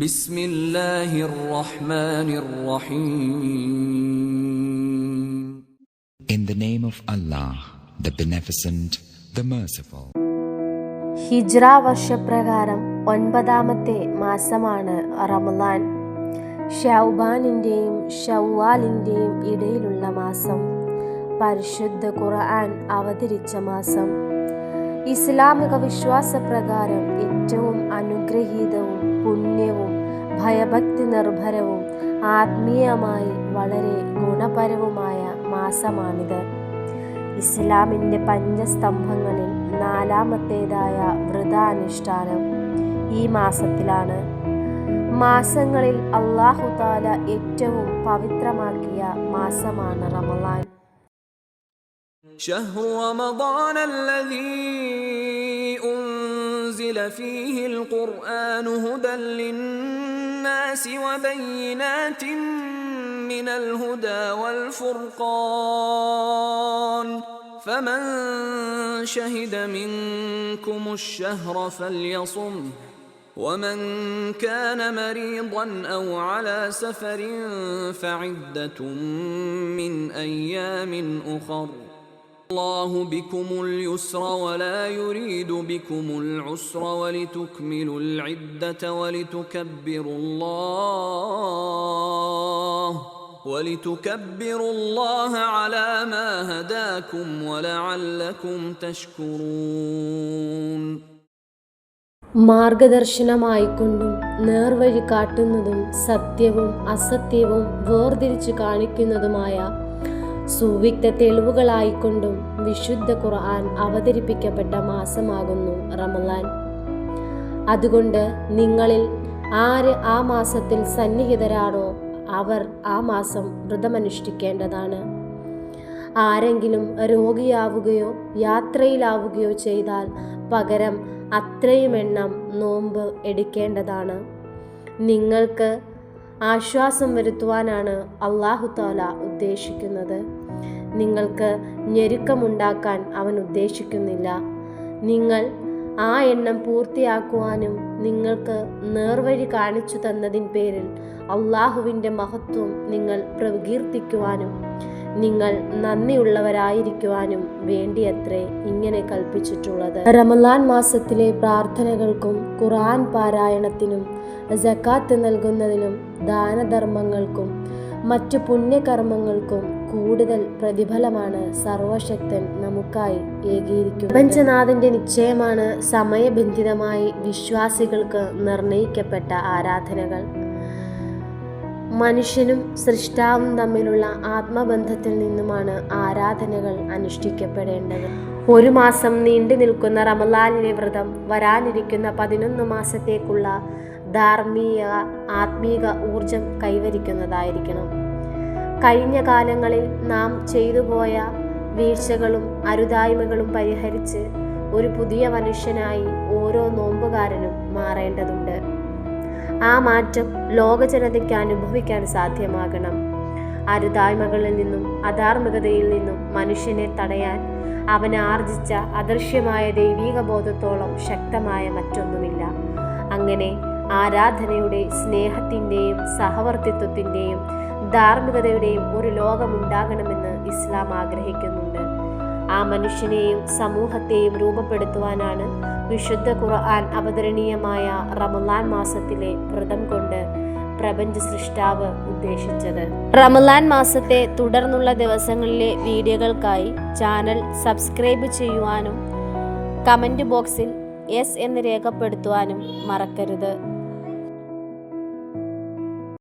ബിസ്മില്ലാഹിർ റഹ്മാനിർ റഹീം. In the name of Allah, the Beneficent, the Merciful. ഹിജ്റ വർഷപ്രകാരം 9-ാമത്തെ മാസമാണ് റമളാൻ. ശൗബാനിൻ്റെയും ശവ്വാലിൻ്റെയും ഇടയിലുള്ള മാസം. പരിശുദ്ധ ഖുർആൻ അവതരിച്ച മാസം. ഇസ്ലാമിക വിശ്വാസപ്രകാരം ഏറ്റവും അനുഗ്രഹീതവും പുണ്യവും ഭയഭക്തി നിർഭരവും ആത്മീയമായി വളരെ ഗുണപരവുമായ മാസമാണിത്. ഇസ്ലാമിൻ്റെ പഞ്ചസ്തംഭങ്ങളിൽ 4-ാമത്തേതായ വ്രതാനുഷ്ഠാനം ഈ മാസത്തിലാണ്. മാസങ്ങളിൽ അല്ലാഹു തആല ഏറ്റവും പവിത്രമാക്കിയ മാസമാണ് റമളാൻ. شهر رمضان الذي أنزل فيه القرآن هدى للناس وبينات من الهدى والفرقان فمن شهد منكم الشهر فليصمه ومن كان مريضا أو على سفر فعدة من أيام أخر الله بكم اليسر ولا يريد بكم العسر ولتكملوا العدة ولتكبروا الله على ما هداكم ولعلكم تشكرون. മാർഗദർശനമായിക്കൊണ്ടും നേർവഴി കാട്ടുന്നതും സത്യവും അസത്യവും വേർതിരിച്ചു കാണിക്കുന്നതുമായ സുവിക്ത തെളിവുകളായിക്കൊണ്ടും വിശുദ്ധ ഖുർആൻ അവതരിപ്പിക്കപ്പെട്ട മാസമാകുന്നു റമളാൻ. അതുകൊണ്ട് നിങ്ങളിൽ ആര് ആ മാസത്തിൽ സന്നിഹിതരാണോ അവർ ആ മാസം വ്രതമനുഷ്ഠിക്കേണ്ടതാണ്. ആരെങ്കിലും രോഗിയാവുകയോ യാത്രയിലാവുകയോ ചെയ്താൽ പകരം അത്രയും എണ്ണം നോമ്പ് എടുക്കേണ്ടതാണ്. നിങ്ങൾക്ക് ആശ്വാസം വരുത്തുവാനാണ് അല്ലാഹു തആല ഉദ്ദേശിക്കുന്നത്. നിങ്ങൾക്ക് ഞെരുക്കമുണ്ടാക്കാൻ അവൻ ഉദ്ദേശിക്കുന്നില്ല. നിങ്ങൾ ആ എണ്ണം പൂർത്തിയാക്കുവാനും നിങ്ങൾക്ക് നേർവഴി കാണിച്ചു തന്നതിൻ പേരിൽ അള്ളാഹുവിൻ്റെ മഹത്വം നിങ്ങൾ പ്രകീർത്തിക്കുവാനും നിങ്ങൾ നന്ദിയുള്ളവരായിരിക്കുവാനും വേണ്ടിയത്രേ ഇങ്ങനെ കൽപ്പിച്ചിട്ടുള്ളത്. റമളാൻ മാസത്തിലെ പ്രാർത്ഥനകൾക്കും ഖുർആൻ പാരായണത്തിനും സക്കാത്ത് നൽകുന്നതിനും ദാനധർമ്മങ്ങൾക്കും മറ്റു പുണ്യകർമ്മങ്ങൾക്കും കൂടുതൽ പ്രതിഫലമാണ് സർവശക്തൻ നമുക്കായി ഏകിയിരിക്കുന്നത്. പ്രപഞ്ചനാഥന്റെ നിശ്ചയമാണ് സമയബന്ധിതമായി വിശ്വാസികൾക്ക് നിർണയിക്കപ്പെട്ട ആരാധനകൾ. മനുഷ്യനും സൃഷ്ടാവും തമ്മിലുള്ള ആത്മബന്ധത്തിൽ നിന്നുമാണ് ആരാധനകൾ അനുഷ്ഠിക്കപ്പെടേണ്ടത്. 1 മാസം നീണ്ടു നിൽക്കുന്ന റമളാനിലെ വ്രതം വരാനിരിക്കുന്ന 11 മാസത്തേക്കുള്ള ധാർമ്മിക ആത്മീക ഊർജം കൈവരിക്കുന്നതായിരിക്കണം. കഴിഞ്ഞ കാലങ്ങളിൽ നാം ചെയ്തുപോയ വീഴ്ചകളും അരുതായ്മകളും പരിഹരിച്ച് ഒരു പുതിയ മനുഷ്യനായി ഓരോ നോമ്പുകാരനും മാറേണ്ടതുണ്ട്. ആ മാറ്റം ലോകജനതയ്ക്ക് അനുഭവിക്കാൻ സാധ്യമാകണം. അരുതായ്മകളിൽ നിന്നും അധാർമികതയിൽ നിന്നും മനുഷ്യനെ തടയാൻ അവൻ ആർജിച്ച അദൃശ്യമായ ദൈവീക ബോധത്തോളം ശക്തമായ മറ്റൊന്നുമില്ല. അങ്ങനെ ആരാധനയുടെ, സ്നേഹത്തിൻ്റെയും സഹവർത്തിത്വത്തിൻ്റെയും ധാർമ്മികതയുടെയും ഒരു ലോകമുണ്ടാകണമെന്ന് ഇസ്ലാം ആഗ്രഹിക്കുന്നുണ്ട്. ആ മനുഷ്യനെയും സമൂഹത്തെയും രൂപപ്പെടുത്തുവാനാണ് വിശുദ്ധ ഖുർആൻ അവതരണീയമായ റമളാൻ മാസത്തിലെ വ്രതം കൊണ്ട് പ്രപഞ്ച സൃഷ്ടാവ് ഉദ്ദേശിച്ചത്. റമളാൻ മാസത്തെ തുടർന്നുള്ള ദിവസങ്ങളിലെ വീഡിയോകൾക്കായി ചാനൽ സബ്സ്ക്രൈബ് ചെയ്യുവാനും കമൻറ്റ് ബോക്സിൽ യെസ് എന്ന് രേഖപ്പെടുത്തുവാനും മറക്കരുത്.